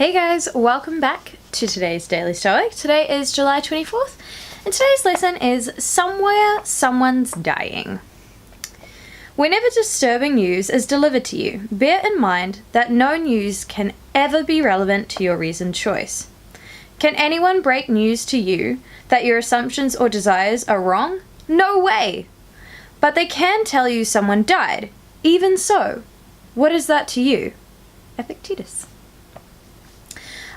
Hey guys, welcome back to today's Daily Stoic. Today is July 24th, and today's lesson is Somewhere Someone's Dying. Whenever disturbing news is delivered to you, bear in mind that no news can ever be relevant to your reasoned choice. Can anyone break news to you that your assumptions or desires are wrong? No way! But they can tell you someone died. Even so, what is that to you? Epictetus.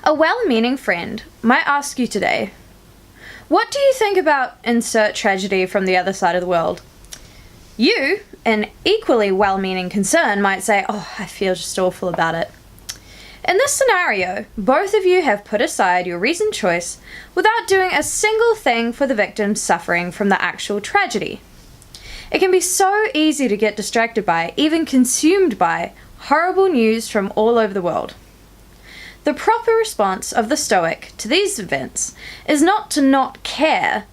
A well-meaning friend might ask you today, what do you think about insert tragedy from the other side of the world? You, an equally well-meaning concern, might say, oh, I feel just awful about it. In this scenario, both of you have put aside your reasoned choice without doing a single thing for the victims suffering from the actual tragedy. It can be so easy to get distracted by, even consumed by, horrible news from all over the world. The proper response of the Stoic to these events is not to not care,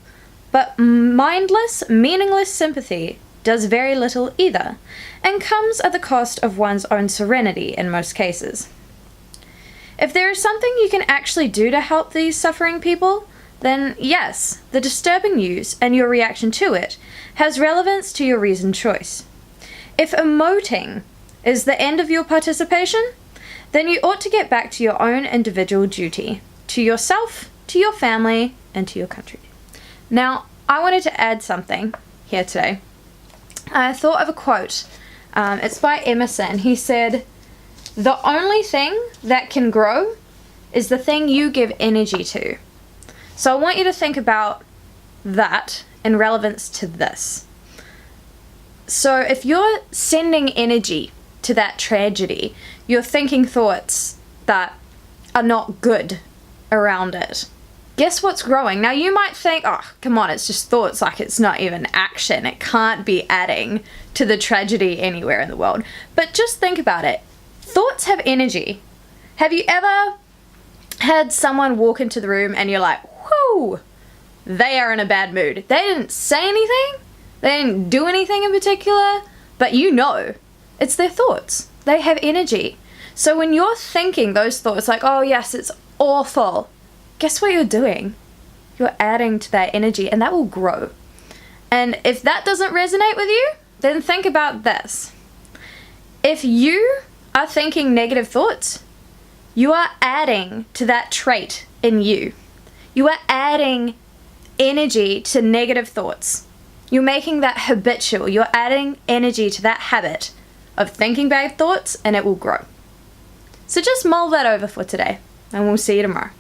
but mindless, meaningless sympathy does very little either, and comes at the cost of one's own serenity in most cases. If there is something you can actually do to help these suffering people, then yes, the disturbing news and your reaction to it has relevance to your reasoned choice. If emoting is the end of your participation, then you ought to get back to your own individual duty, to yourself, to your family, and to your country. Now, I wanted to add something here today. I thought of a quote. It's by Emerson. He said, "The only thing that can grow is the thing you give energy to." So I want you to think about that in relevance to this. So if you're sending energy to that tragedy, you're thinking thoughts that are not good around it. Guess what's growing? Now you might think, oh, come on, it's just thoughts, like it's not even action. It can't be adding to the tragedy anywhere in the world. But just think about it. Thoughts have energy. Have you ever had someone walk into the room and you're like, whoo, they are in a bad mood. They didn't say anything. They didn't do anything in particular, but you know. It's their thoughts. They have energy. So when you're thinking those thoughts like, oh yes, it's awful, guess what you're doing? You're adding to that energy, and that will grow. And if that doesn't resonate with you, then think about this. If you are thinking negative thoughts, you are adding to that trait in you. You are adding energy to negative thoughts. You're making that habitual. You're adding energy to that habit of thinking bad thoughts, and it will grow. So just mull that over for today, and we'll see you tomorrow.